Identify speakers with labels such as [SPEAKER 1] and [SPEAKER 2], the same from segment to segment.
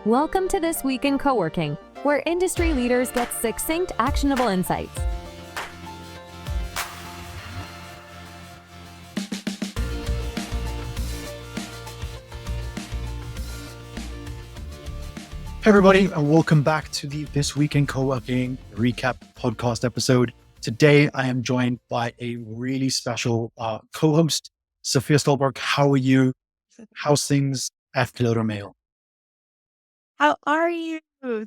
[SPEAKER 1] Welcome to This Week in Coworking, where industry leaders get succinct, actionable insights.
[SPEAKER 2] Hey everybody, and welcome back to the This Week in Coworking recap podcast episode. Today, I am joined by a really special co-host, Sophia Stolberg. How are you? How's things at PilotoMail?
[SPEAKER 3] How are you?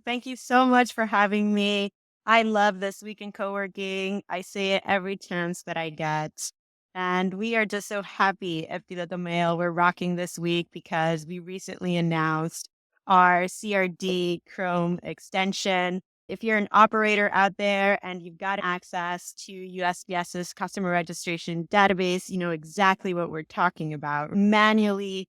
[SPEAKER 3] Thank you so much for having me. I love This Week in Coworking. I say it every chance that I get. And we are just so happy at PilotoMail. We're rocking this week because we recently announced our CRD Chrome extension. If you're an operator out there and you've got access to USPS's customer registration database, you know exactly what we're talking about. Manually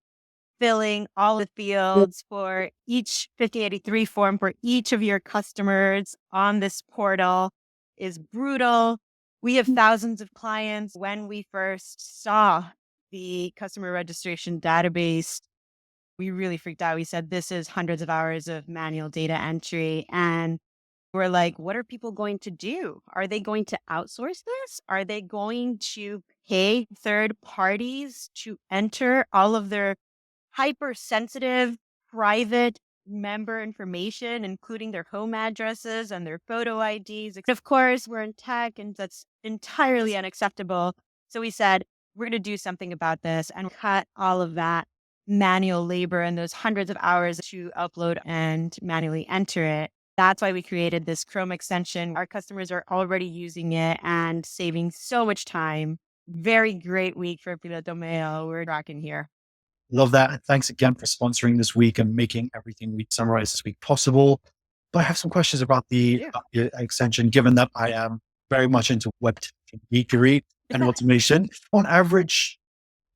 [SPEAKER 3] filling all the fields for each 5083 form for each of your customers on this portal is brutal. We have thousands of clients. When we first saw the customer registration database, we really freaked out. We said, this is hundreds of hours of manual data entry. And we're like, what are people going to do? Are they going to outsource this? Are they going to pay third parties to enter all of their hypersensitive, private member information, including their home addresses and their photo IDs? Of course, we're in tech and that's entirely unacceptable. So we said, we're going to do something about this and cut all of that manual labor and those hundreds of hours to upload and manually enter it. That's why we created this Chrome extension. Our customers are already using it and saving so much time. Very great week for PilotoMail. We're rocking here.
[SPEAKER 2] Love that. And thanks again for sponsoring this week and making everything we summarize this week possible. But I have some questions about the extension, given that I am very much into web geekery and automation. On average,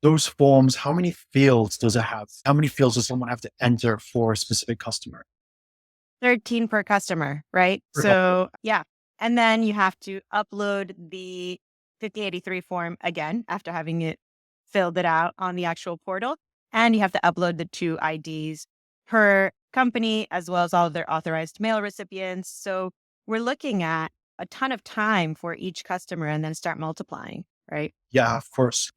[SPEAKER 2] those forms, how many fields does it have? How many fields does someone have to enter for a specific customer?
[SPEAKER 3] 13 per customer, right? So yeah. And then you have to upload the 5083 form again after having it filled it out on the actual portal. And you have to upload the 2 IDs per company, as well as all of their authorized mail recipients. So we're looking at a ton of time for each customer and then start multiplying, right?
[SPEAKER 2] Yeah, of course.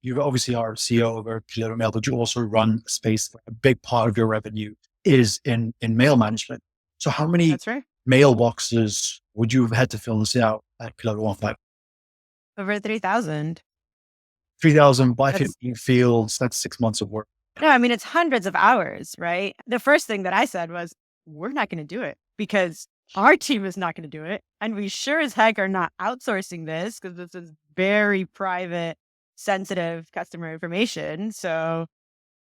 [SPEAKER 2] You obviously are CEO of PilotoMail, but you also run a space where a big part of your revenue is in mail management. So how many
[SPEAKER 3] That's right.
[SPEAKER 2] mailboxes would you have had to fill this out at Piloto?
[SPEAKER 3] Over 3,000.
[SPEAKER 2] 3,000 by 15 fields, that's 6 months of work.
[SPEAKER 3] No, I mean, it's hundreds of hours, right? The first thing that I said was, we're not going to do it because our team is not going to do it. And we sure as heck are not outsourcing this because this is very private, sensitive customer information. So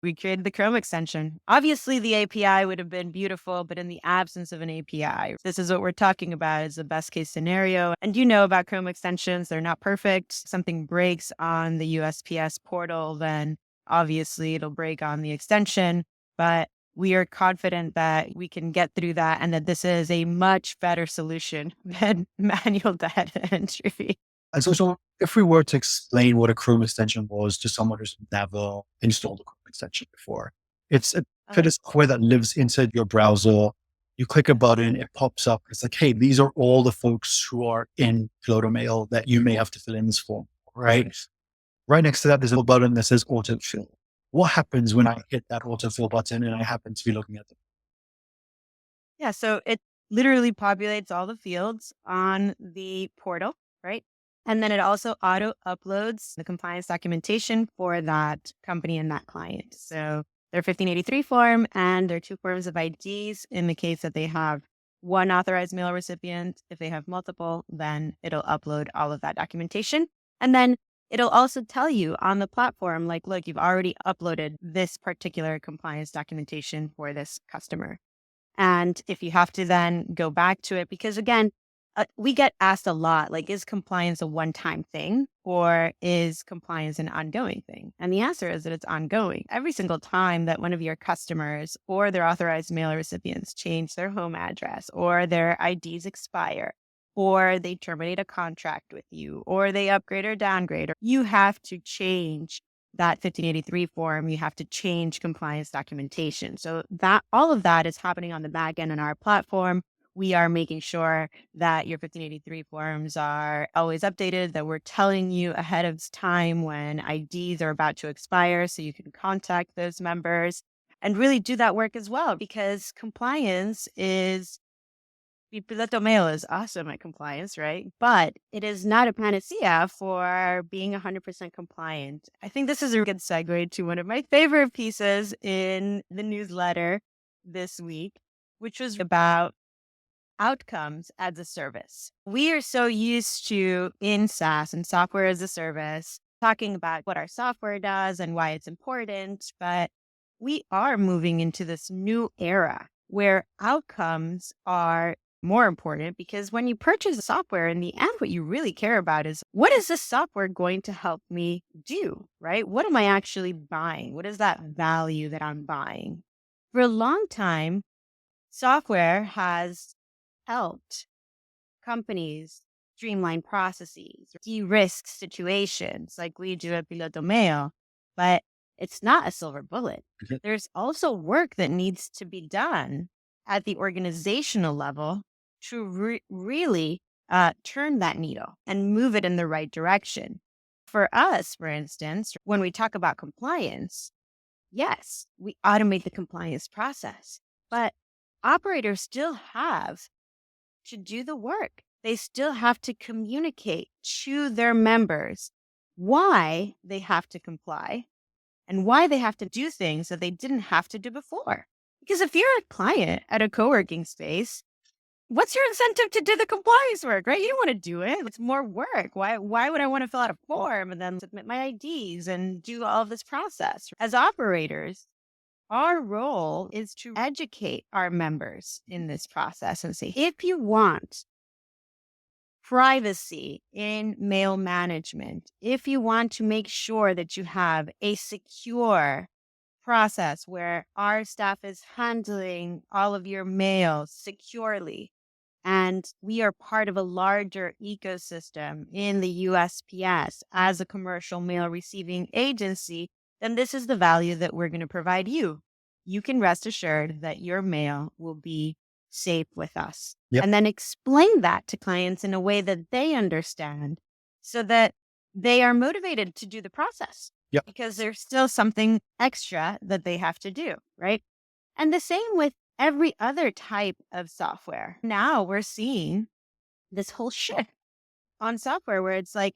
[SPEAKER 3] we created the Chrome extension. Obviously, the API would have been beautiful, but in the absence of an API, this is what we're talking about is the best case scenario. And you know about Chrome extensions, they're not perfect. Something breaks on the USPS portal, then obviously it'll break on the extension. But we are confident that we can get through that and that this is a much better solution than manual data entry.
[SPEAKER 2] And so if we were to explain what a Chrome extension was to someone who's never installed a Chrome extension before, it's a bit of software that lives inside your browser. You click a button, it pops up. It's like, hey, these are all the folks who are in PilotoMail that you may have to fill in this form, right? Right next to that, there's a little button that says autofill. What happens when I hit that autofill button and I happen to be looking at them?
[SPEAKER 3] Yeah, so it literally populates all the fields on the portal, right? And then it also auto uploads the compliance documentation for that company and that client. So their 1583 form and their 2 forms of IDs in the case that they have one authorized mail recipient. If they have multiple, then it'll upload all of that documentation. And then it'll also tell you on the platform, like, look, you've already uploaded this particular compliance documentation for this customer. And if you have to then go back to it, because again, we get asked a lot, like, is compliance a one-time thing or is compliance an ongoing thing? And the answer is that it's ongoing. Every single time that one of your customers or their authorized mail recipients change their home address or their IDs expire or they terminate a contract with you or they upgrade or downgrade, or you have to change that 1583 form, you have to change compliance documentation. So that all of that is happening on the back end on our platform. We are making sure that your 1583 forms are always updated, that we're telling you ahead of time when IDs are about to expire so you can contact those members and really do that work as well, because compliance is PilotoMail is awesome at compliance, right? But it is not a panacea for being 100% compliant. I think this is a good segue to one of my favorite pieces in the newsletter this week, which was about outcomes as a service. We are so used to, in SaaS and software as a service, talking about what our software does and why it's important, but we are moving into this new era where outcomes are more important, because when you purchase software, in the end, what you really care about is, what is this software going to help me do, right? What am I actually buying? What is that value that I'm buying? For a long time, software has helped companies streamline processes, de-risk situations like we do at PilotoMail, but it's not a silver bullet.
[SPEAKER 2] Mhm.
[SPEAKER 3] There's also work that needs to be done at the organizational level to really turn that needle and move it in the right direction. For us, for instance, when we talk about compliance, yes, we automate the compliance process, but operators still have to do the work. They still have to communicate to their members why they have to comply and why they have to do things that they didn't have to do before. Because if you're a client at a co-working space, what's your incentive to do the compliance work, right? You don't want to do it. It's more work. Why would I want to fill out a form and then submit my IDs and do all of this process? As operators, our role is to educate our members in this process and say, if you want privacy in mail management, if you want to make sure that you have a secure process where our staff is handling all of your mail securely, and we are part of a larger ecosystem in the USPS as a commercial mail receiving agency, then this is the value that we're going to provide you. You can rest assured that your mail will be safe with us.
[SPEAKER 2] Yep.
[SPEAKER 3] And then explain that to clients in a way that they understand so that they are motivated to do the process.
[SPEAKER 2] Yep.
[SPEAKER 3] Because there's still something extra that they have to do, right? And the same with every other type of software. Now we're seeing this whole shift on software where it's like,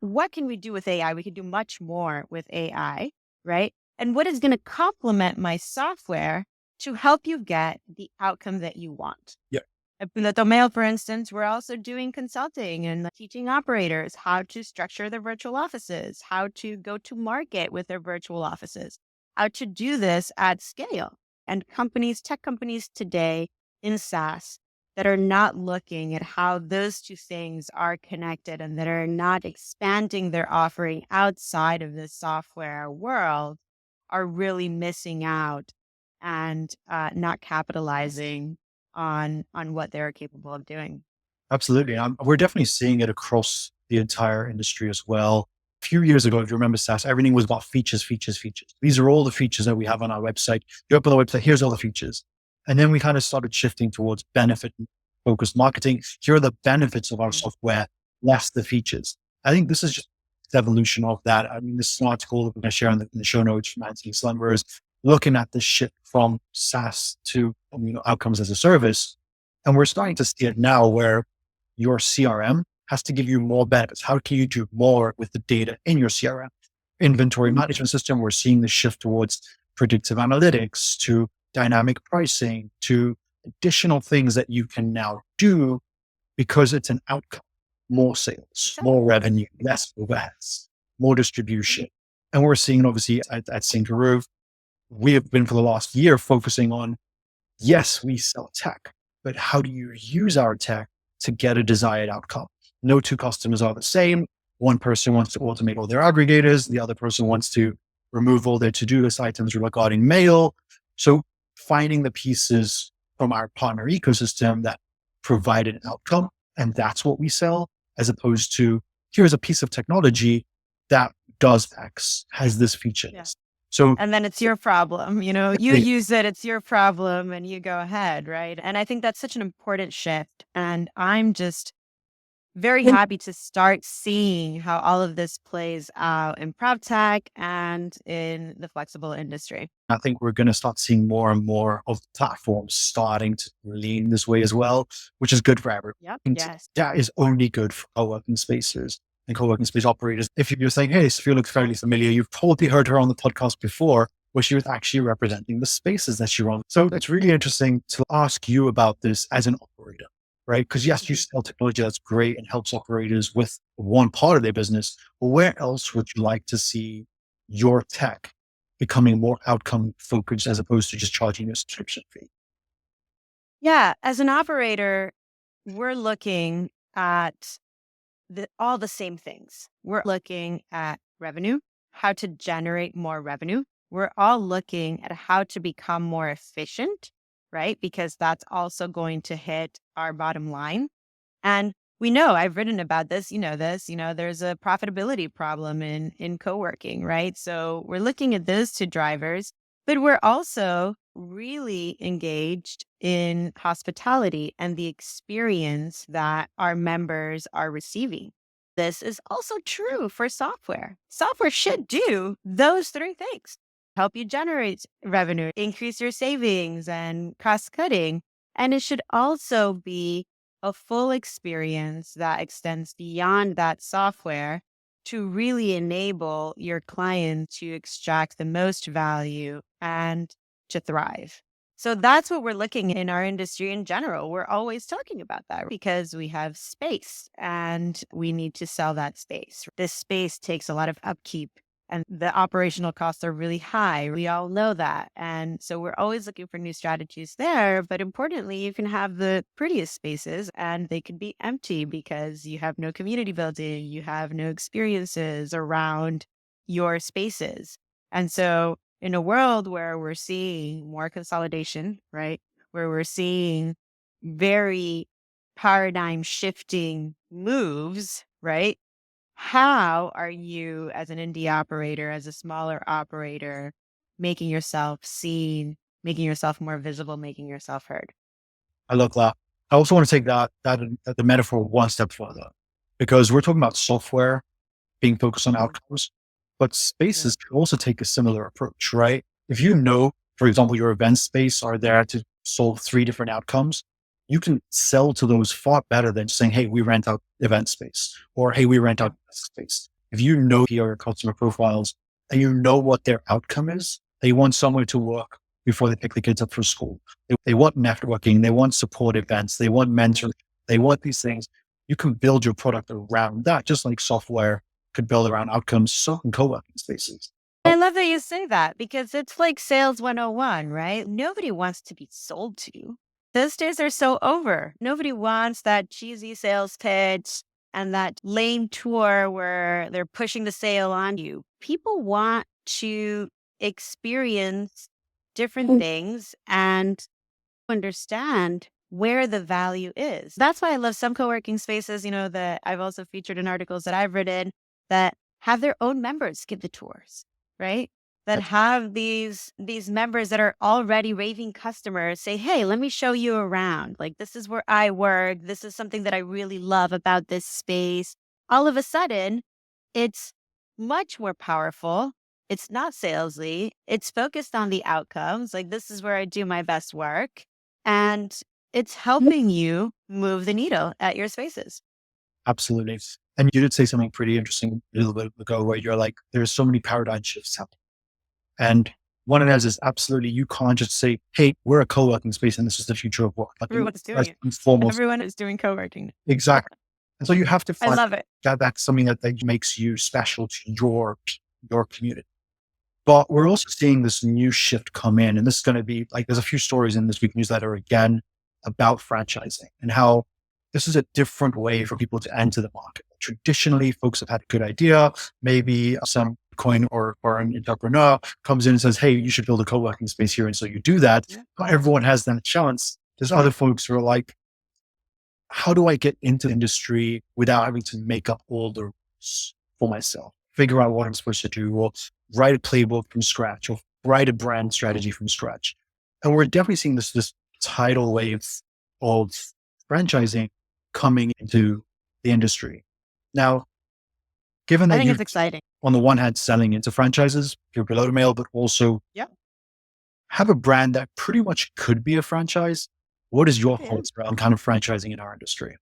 [SPEAKER 3] what can we do with AI? We could do much more with AI, right? And what is going to complement my software to help you get the outcome that you want?
[SPEAKER 2] Yep.
[SPEAKER 3] At PilotoMail, for instance, we're also doing consulting and teaching operators how to structure their virtual offices, how to go to market with their virtual offices, how to do this at scale. And tech companies today in SaaS that are not looking at how those two things are connected and that are not expanding their offering outside of the software world are really missing out and not capitalizing on what they're capable of doing.
[SPEAKER 2] Absolutely. We're definitely seeing it across the entire industry as well. A few years ago, if you remember SaaS, everything was about features, features, features. These are all the features that we have on our website. You open the website, here's all the features. And then we kind of started shifting towards benefit focused marketing. Here are the benefits of our software, less the features. I think this is just the evolution of that. I mean, this is an article that we're going to share in the show notes from Anthony Slumber is looking at the shift from SaaS to outcomes as a service. And we're starting to see it now where your CRM has to give you more benefits. How can you do more with the data in your CRM? Inventory management system, we're seeing the shift towards predictive analytics, to dynamic pricing, to additional things that you can now do because it's an outcome. More sales, more revenue, less overheads, more distribution. And we're seeing obviously at St. Rove, we have been for the last year focusing on, yes, we sell tech, but how do you use our tech to get a desired outcome? No two customers are the same. One person wants to automate all their aggregators. The other person wants to remove all their to-do list items regarding mail. So finding the pieces from our partner ecosystem that provide an outcome. And that's what we sell, as opposed to here's a piece of technology that does X, has this feature.
[SPEAKER 3] Yeah.
[SPEAKER 2] So,
[SPEAKER 3] And then it's your problem, you use it, it's your problem, and you go ahead, right? And I think that's such an important shift. And I'm just very happy to start seeing how all of this plays out in prop tech and in the flexible industry.
[SPEAKER 2] I think we're going to start seeing more and more of platforms starting to lean this way as well, which is good for everyone.
[SPEAKER 3] Yep.
[SPEAKER 2] And
[SPEAKER 3] Yes.
[SPEAKER 2] that is only good for co-working spaces and co-working space operators. If you're saying, hey, Sophia looks fairly familiar, you've probably heard her on the podcast before, where she was actually representing the spaces that she runs. So it's really interesting to ask you about this as an operator, right? Because yes, you sell technology that's great and helps operators with one part of their business, but where else would you like to see your tech becoming more outcome focused as opposed to just charging a subscription fee?
[SPEAKER 3] Yeah. As an operator, we're looking at all the same things. We're looking at revenue, how to generate more revenue. We're all looking at how to become more efficient, right? Because that's also going to hit our bottom line. And we know, I've written about this, there's a profitability problem in co-working, right? So we're looking at those two drivers, but we're also really engaged in hospitality and the experience that our members are receiving. This is also true for software. Software should do those three things: help you generate revenue, increase your savings and cost cutting. And it should also be a full experience that extends beyond that software to really enable your client to extract the most value and to thrive. So that's what we're looking in our industry in general. We're always talking about that because we have space and we need to sell that space. This space takes a lot of upkeep and the operational costs are really high. We all know that. And so we're always looking for new strategies there. But importantly, you can have the prettiest spaces and they can be empty because you have no community building, you have no experiences around your spaces. And so in a world where we're seeing more consolidation, right? Where we're seeing very paradigm shifting moves, right? How are you, as an indie operator, as a smaller operator, making yourself seen, making yourself more visible, making yourself heard?
[SPEAKER 2] I love that. I also want to take the metaphor one step further, because we're talking about software being focused on outcomes, but
[SPEAKER 3] Yeah.
[SPEAKER 2] spaces can also take a similar approach, right? If you know, for example, your event space are there to solve three different outcomes, you can sell to those far better than saying, hey, we rent out event space, or hey, we rent out space. If you know your customer profiles and you know what their outcome is, they want somewhere to work before they pick the kids up for school. They want networking, they want support events, they want mentoring, they want these things. You can build your product around that, just like software could build around outcomes, so can co-working spaces.
[SPEAKER 3] I love that you say that because it's like sales 101, right? Nobody wants to be sold to. Those days are so over. Nobody wants that cheesy sales pitch and that lame tour where they're pushing the sale on you. People want to experience different things and understand where the value is. That's why I love some co-working spaces, that I've also featured in articles that I've written that have their own members give the tours, right? That have these members that are already raving customers say, hey, let me show you around. Like, this is where I work. This is something that I really love about this space. All of a sudden, it's much more powerful. It's not salesy. It's focused on the outcomes. Like, this is where I do my best work. And it's helping you move the needle at your spaces.
[SPEAKER 2] Absolutely. And you did say something pretty interesting a little bit ago where you're like, there's so many paradigm shifts happening. And one of those is absolutely, you can't just say, hey, we're a co-working space and this is the future of work. Like,
[SPEAKER 3] Everyone's doing
[SPEAKER 2] first
[SPEAKER 3] it.
[SPEAKER 2] and foremost,
[SPEAKER 3] Everyone is doing co-working.
[SPEAKER 2] exactly. And so you have to
[SPEAKER 3] I
[SPEAKER 2] find
[SPEAKER 3] love it.
[SPEAKER 2] that's something that makes you special to your community. But we're also seeing this new shift come in. And this is going to be like, there's a few stories in this week newsletter again about franchising and how this is a different way for people to enter the market. Traditionally, folks have had a good idea. Maybe some coin or an entrepreneur comes in and says, hey, you should build a co-working space here. And so you do that.
[SPEAKER 3] Yeah.
[SPEAKER 2] Not everyone has that chance. There's other folks who are like, how do I get into the industry without having to make up all the rules for myself? figure out what I'm supposed to do, or write a playbook from scratch, or write a brand strategy from scratch. And we're definitely seeing this tidal wave of franchising coming into the industry. Now, given
[SPEAKER 3] I
[SPEAKER 2] that
[SPEAKER 3] think
[SPEAKER 2] you're
[SPEAKER 3] it's exciting.
[SPEAKER 2] on the one hand selling into franchises, your PilotoMail, but also
[SPEAKER 3] Yep.
[SPEAKER 2] have a brand that pretty much could be a franchise, what is your
[SPEAKER 3] Yeah.
[SPEAKER 2] thoughts around kind of franchising in our industry?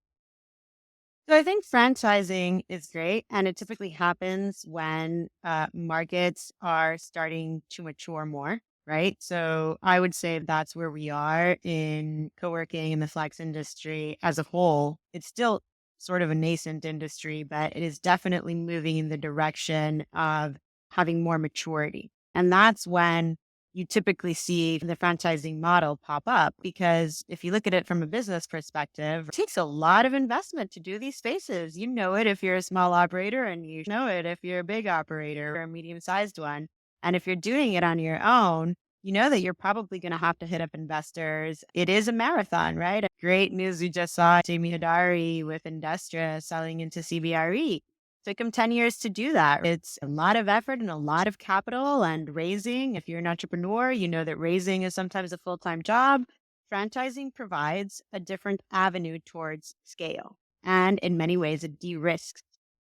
[SPEAKER 3] So I think franchising is great, and it typically happens when markets are starting to mature more, right? So I would say that's where we are in co-working in the flex industry as a whole. It's still sort of a nascent industry, but it is definitely moving in the direction of having more maturity. And that's when you typically see the franchising model pop up, because if you look at it from a business perspective, it takes a lot of investment to do these spaces. You know it if you're a small operator, and you know it if you're a big operator or a medium sized one. And if you're doing it on your own, you know that you're probably going to have to hit up investors. It is a marathon, right? Great news. We just saw Jamie Hadari with Industria selling into CBRE. Took him 10 years to do that. It's a lot of effort and a lot of capital and raising. If you're an entrepreneur, you know that raising is sometimes a full-time job. Franchising provides a different avenue towards scale. And in many ways, it de-risks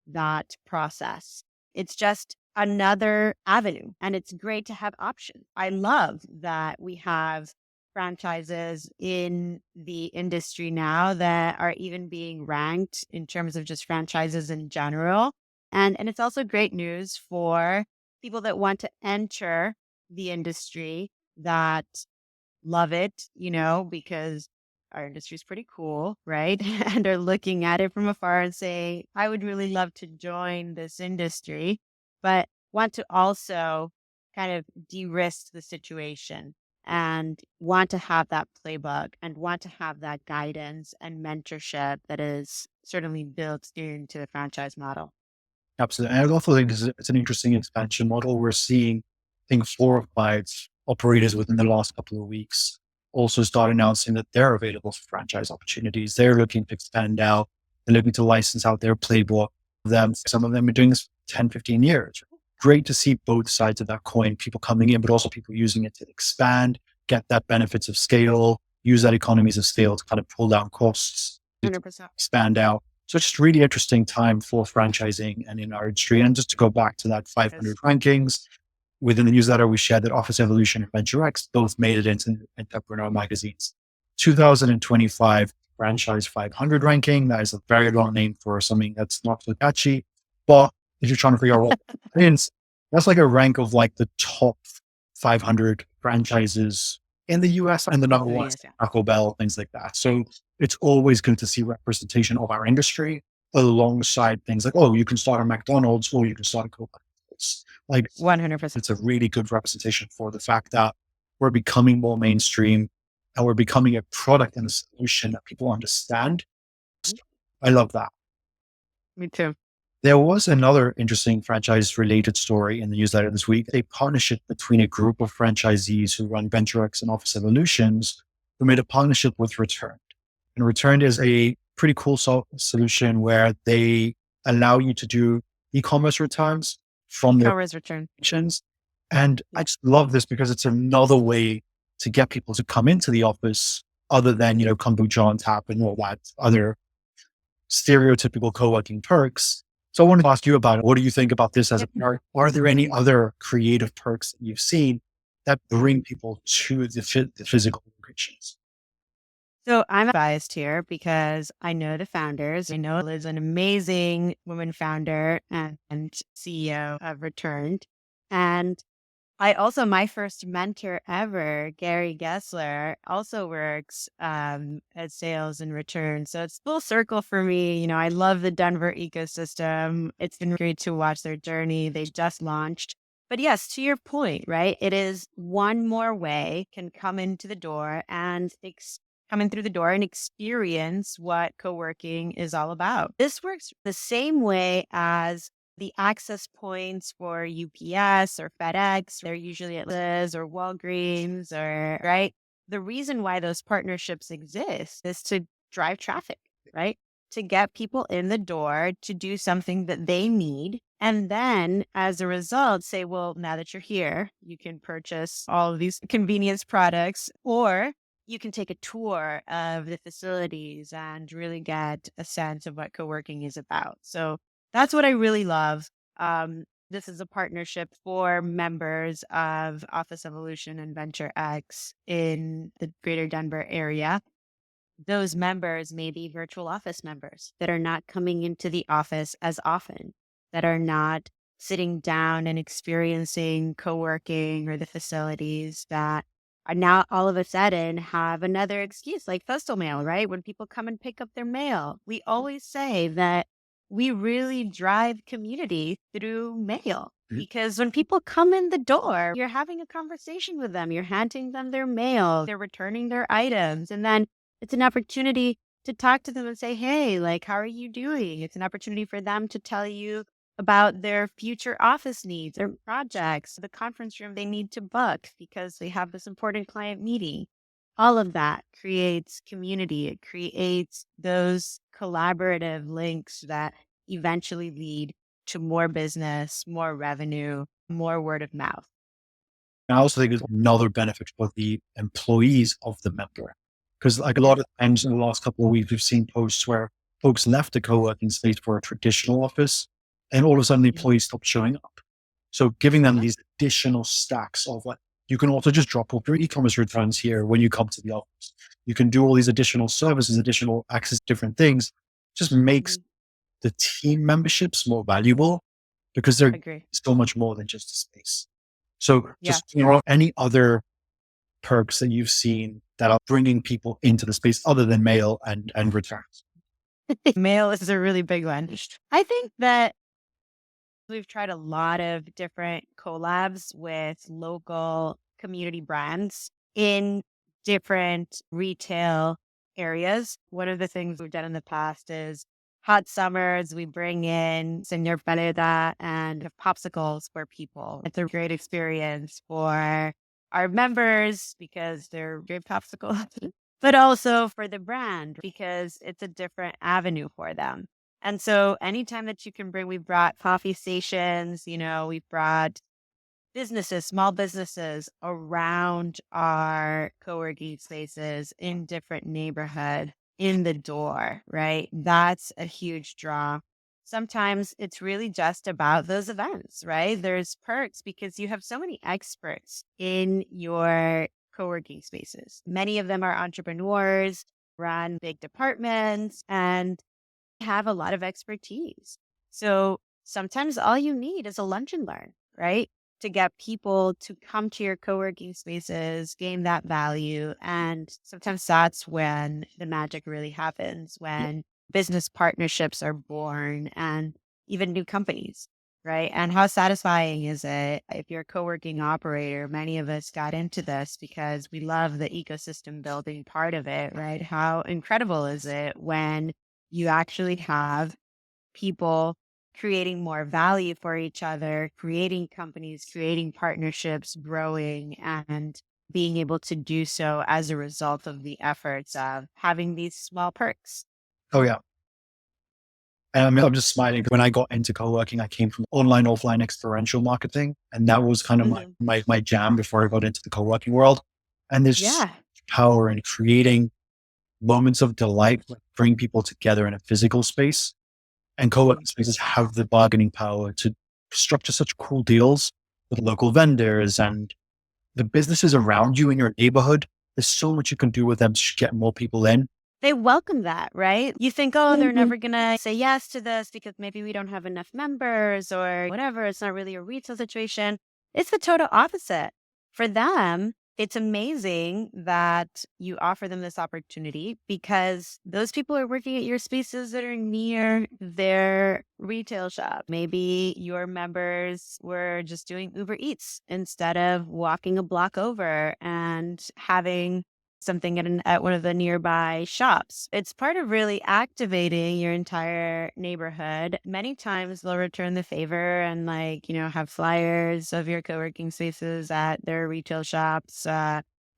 [SPEAKER 3] that process. It's just another avenue, and it's great to have options. I love that we have franchises in the industry now that are even being ranked in terms of just franchises in general. And it's also great news for people that want to enter the industry, that love it, because our industry is pretty cool, right? And are looking at it from afar and say, I would really love to join this industry, but want to also kind of de-risk the situation and want to have that playbook and want to have that guidance and mentorship that is certainly built into the franchise model.
[SPEAKER 2] Absolutely. And I also think it's an interesting expansion model. We're seeing, I think, 4 or 5 operators within the last couple of weeks also start announcing that they're available for franchise opportunities. They're looking to expand out. They're looking to license out their playbook. Some of them are doing this for 10, 15 years. Great to see both sides of that coin, people coming in, but also people using it to expand, get that benefits of scale, use that economies of scale to kind of pull down costs,
[SPEAKER 3] 100%.
[SPEAKER 2] expand out. So it's just really interesting time for franchising and in our industry. And just to go back to that 500 rankings, within the newsletter, we shared that Office Evolution and VentureX both made it into Entrepreneur Magazine's 2025 Franchise 500 ranking. That is a very long name for something that's not so catchy. But if you're trying to figure out what it means, that's like a rank of like the top 500 franchises in the US and the number one is Taco Bell, things like that. So it's always good to see representation of our industry alongside things like, oh, you can start a McDonald's or you can start a Coca-Cola. Like
[SPEAKER 3] 100%.
[SPEAKER 2] it's a really good representation for the fact that we're becoming more mainstream and we're becoming a product and a solution that people understand. I love that.
[SPEAKER 3] Me too.
[SPEAKER 2] There was another interesting franchise related story in the newsletter this week, a partnership between a group of franchisees who run VentureX and Office Evolutions who made a partnership with Returned. And Returned is a pretty cool solution where they allow you to do e-commerce returns from their returns. And I just love this because it's another way to get people to come into the office other than, kombucha on tap and all that other stereotypical co-working perks. So I wanted to ask you about it. What do you think about this as a parent? Are there any other creative perks that you've seen that bring people to the physical locations?
[SPEAKER 3] So I'm biased here because I know the founders. I know Liz, an amazing woman founder and CEO of Returned. And I also, my first mentor ever, Gary Gessler, also works at sales and return. So it's full circle for me. I love the Denver ecosystem. It's been great to watch their journey. They just launched. But yes, to your point, right? It is one more way can come into the door and come in through the door and experience what co-working is all about. This works the same way as the access points for UPS or FedEx. They're usually at Liz or Walgreens right? The reason why those partnerships exist is to drive traffic, right? to get people in the door to do something that they need. And then as a result, say, well, now that you're here, you can purchase all of these convenience products, or you can take a tour of the facilities and really get a sense of what co-working is about. So that's what I really love. This is a partnership for members of Office Evolution and Venture X in the greater Denver area. Those members may be virtual office members that are not coming into the office as often, that are not sitting down and experiencing co-working or the facilities, that are now all of a sudden have another excuse like postal mail, right? When people come and pick up their mail, we always say that we really drive community through mail. Because when people come in the door, you're having a conversation with them, you're handing them their mail, they're returning their items, and then it's an opportunity to talk to them and say, hey, like, how are you doing? It's an opportunity for them to tell you about their future office needs, their projects, the conference room they need to book because they have this important client meeting. All of that creates community. It creates those collaborative links that eventually lead to more business, more revenue, more word of mouth.
[SPEAKER 2] I also think there's another benefit for the employees of the member. Because like a lot of times in the last couple of weeks, we've seen posts where folks left the co-working space for a traditional office and all of a sudden the employees stopped showing up. So giving them these additional stacks of like, you can also just drop off your e-commerce returns here when you come to the office. You can do all these additional services, additional access to different things. Just makes the team memberships more valuable because they're so much more than just a space. So just any other perks that you've seen that are bringing people into the space other than mail and returns?
[SPEAKER 3] Mail is a really big one. I think that we've tried a lot of different collabs with local community brands in different retail areas. One of the things we've done in the past is hot summers, we bring in Senor Peleda and popsicles for people. It's a great experience for our members because they're great popsicles, but also for the brand because it's a different avenue for them. And so anytime that you can bring, we've brought coffee stations, we've brought businesses, small businesses around our co-working spaces in different neighborhood in the door, right? That's a huge draw. Sometimes it's really just about those events, right? There's perks because you have so many experts in your co-working spaces. Many of them are entrepreneurs, run big departments, and have a lot of expertise. So sometimes all you need is a lunch and learn, right? To get people to come to your co-working spaces, gain that value. And sometimes that's when the magic really happens, when business partnerships are born and even new companies, right? And how satisfying is it if you're a co-working operator? Many of us got into this because we love the ecosystem building part of it, right? How incredible is it when you actually have people creating more value for each other, creating companies, creating partnerships, growing, and being able to do so as a result of the efforts of having these small perks.
[SPEAKER 2] Oh, yeah. And I mean, I'm just smiling. When I got into co-working, I came from online, offline experiential marketing. And that was kind of my jam before I got into the co-working world. And there's power in creating moments of delight, like bring people together in a physical space. And co-working spaces have the bargaining power to structure such cool deals with local vendors and the businesses around you in your neighborhood. There's so much you can do with them to get more people in.
[SPEAKER 3] They welcome that, right? You think, oh, they're never going to say yes to this because maybe we don't have enough members or whatever. It's not really a retail situation. It's the total opposite. For them, it's amazing that you offer them this opportunity because those people are working at your spaces that are near their retail shop. Maybe your members were just doing Uber Eats instead of walking a block over and having something at one of the nearby shops. It's part of really activating your entire neighborhood. Many times they'll return the favor and have flyers of your co-working spaces at their retail shops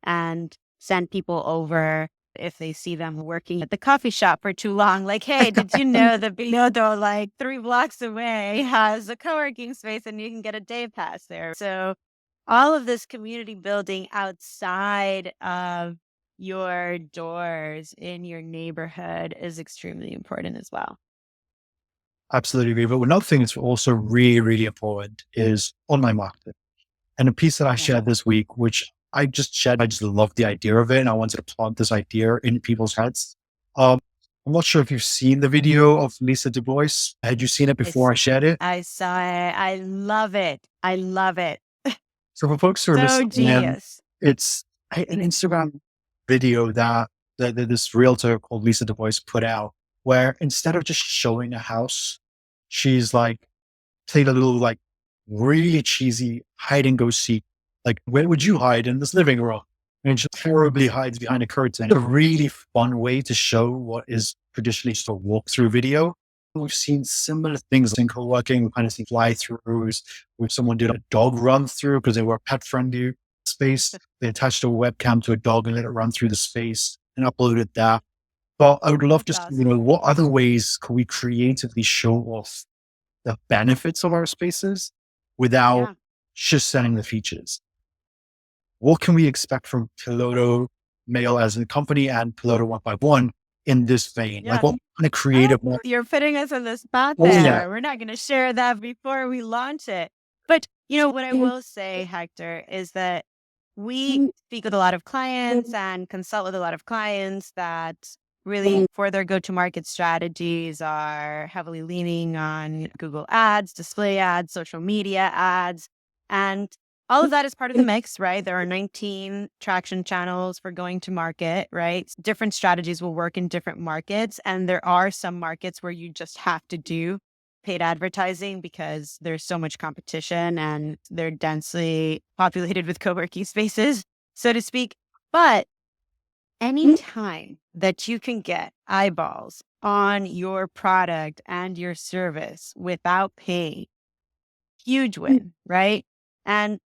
[SPEAKER 3] and send people over if they see them working at the coffee shop for too long, like, hey, did you know that Piloto, like 3 blocks away, has a co-working space and you can get a day pass there? So all of this community building outside of your doors in your neighborhood is extremely important as well.
[SPEAKER 2] Absolutely agree. But another thing that's also really, really important is online marketing. And a piece that I
[SPEAKER 3] Yeah.
[SPEAKER 2] shared this week, which I just shared, I just love the idea of it. And I wanted to plant this idea in people's heads. I'm not sure if you've seen the video of Lisa Du Bois. Had you seen it before I shared it?
[SPEAKER 3] I saw it. I love it. I love it.
[SPEAKER 2] So for folks who are
[SPEAKER 3] So
[SPEAKER 2] listening,
[SPEAKER 3] genius.
[SPEAKER 2] it's an Instagram video that this realtor called Lisa Du Bois put out, where instead of just showing a house, she's like played a little like really cheesy hide and go seek. Like, where would you hide in this living room? And she horribly hides behind a curtain. It's a really fun way to show what is traditionally just a walkthrough video. We've seen similar things in co-working. We've kind of seen fly-throughs where someone did a dog run through because they were pet-friendly space. They attached a webcam to a dog and let it run through the space and uploaded that. But I would love to
[SPEAKER 3] That's
[SPEAKER 2] see, what other ways could we creatively show off the benefits of our spaces without
[SPEAKER 3] Yeah.
[SPEAKER 2] just selling the features? What can we expect from PilotoMail as a company and Piloto 151 in this vein?
[SPEAKER 3] Yeah.
[SPEAKER 2] Like, what kind of creative?
[SPEAKER 3] You're putting us on the spot
[SPEAKER 2] Oh,
[SPEAKER 3] there.
[SPEAKER 2] yeah.
[SPEAKER 3] We're not going to share that before we launch it. But, what I will say, Hector, is that we speak with a lot of clients and consult with a lot of clients that really, for their go-to-market strategies, are heavily leaning on Google ads, display ads, social media ads, and all of that is part of the mix, right? There are 19 traction channels for going to market, right? Different strategies will work in different markets. And there are some markets where you just have to do paid advertising because there's so much competition and they're densely populated with co-working spaces, so to speak. But any time that you can get eyeballs on your product and your service without paying, huge win, right? And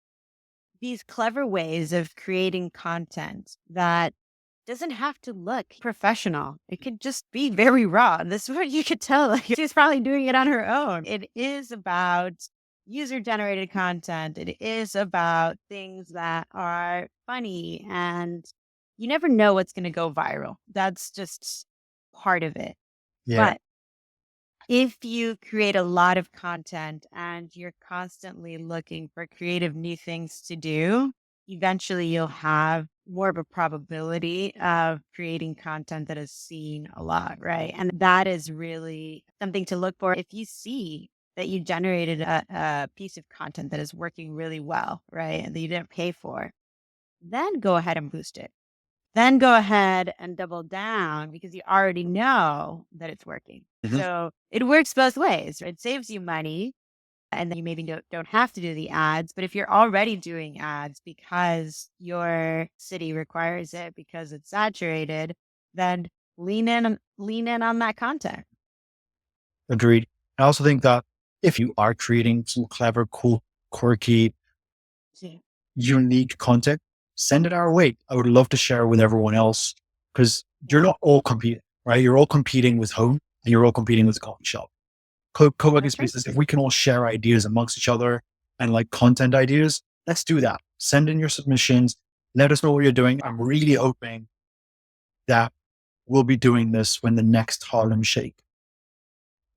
[SPEAKER 3] these clever ways of creating content that doesn't have to look professional. It could just be very raw. This is what you could tell. Like, she's probably doing it on her own. It is about user generated content. It is about things that are funny, and you never know what's going to go viral. That's just part of it.
[SPEAKER 2] Yeah.
[SPEAKER 3] But if you create a lot of content and you're constantly looking for creative new things to do, eventually you'll have more of a probability of creating content that is seen a lot, right? And that is really something to look for. If you see that you generated a piece of content that is working really well, right, and that you didn't pay for, then go ahead and boost it. Then go ahead and double down because you already know that it's working.
[SPEAKER 2] Mhm.
[SPEAKER 3] So it works both ways. It saves you money, and then you maybe don't have to do the ads. But if you're already doing ads because your city requires it, because it's saturated, then lean in on that content.
[SPEAKER 2] Agreed. I also think that if you are creating some clever, cool, quirky, unique content, send it our way. I would love to share with everyone else because you're not all competing, right? You're all competing with home and you're all competing with coffee shop. Co-working
[SPEAKER 3] That's right.
[SPEAKER 2] spaces, if we can all share ideas amongst each other and like content ideas, let's do that. Send in your submissions. Let us know what you're doing. I'm really hoping that we'll be doing this when the next Harlem Shake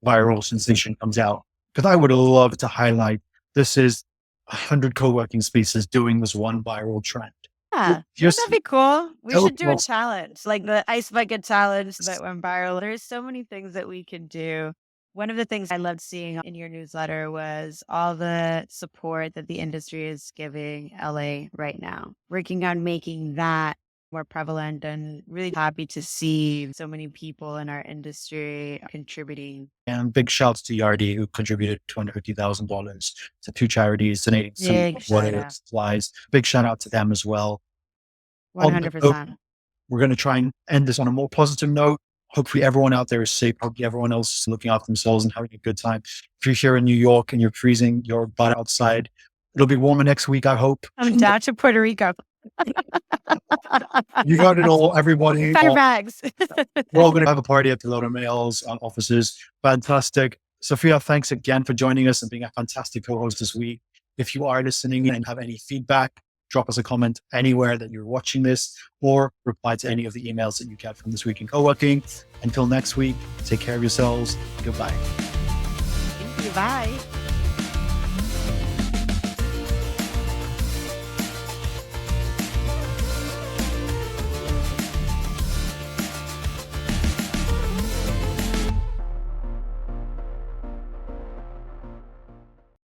[SPEAKER 2] viral sensation comes out. Because I would love to highlight this is 100 co-working spaces doing this one viral trend.
[SPEAKER 3] Yeah,
[SPEAKER 2] Just
[SPEAKER 3] that'd be cool. We
[SPEAKER 2] that would
[SPEAKER 3] should do a
[SPEAKER 2] awesome.
[SPEAKER 3] challenge, like the ice bucket challenge that went viral. There's so many things that we can do. One of the things I loved seeing in your newsletter was all the support that the industry is giving LA right now, working on making that more prevalent, and really happy to see so many people in our industry contributing.
[SPEAKER 2] And big shouts to Yardi, who contributed $250,000 to 2 charities, donating some
[SPEAKER 3] Big shout
[SPEAKER 2] water
[SPEAKER 3] out.
[SPEAKER 2] supplies. Big shout out to them as well. On that note,
[SPEAKER 3] 100%.
[SPEAKER 2] we're going to try and end this on a more positive note. Hopefully everyone out there is safe. Hopefully everyone else is looking after themselves and having a good time. If you're here in New York and you're freezing your butt outside, it'll be warmer next week, I hope.
[SPEAKER 3] I'm down to Puerto Rico.
[SPEAKER 2] You got it all, everybody.
[SPEAKER 3] Pack your bags.
[SPEAKER 2] We're all going to have a party at PilotoMail's offices. Fantastic. Sophia, thanks again for joining us and being a fantastic co-host this week. If you are listening and have any feedback, drop us a comment anywhere that you're watching this, or reply to any of the emails that you get from This Week in Coworking. Until next week, take care of yourselves. Goodbye.
[SPEAKER 3] Thank you. Bye.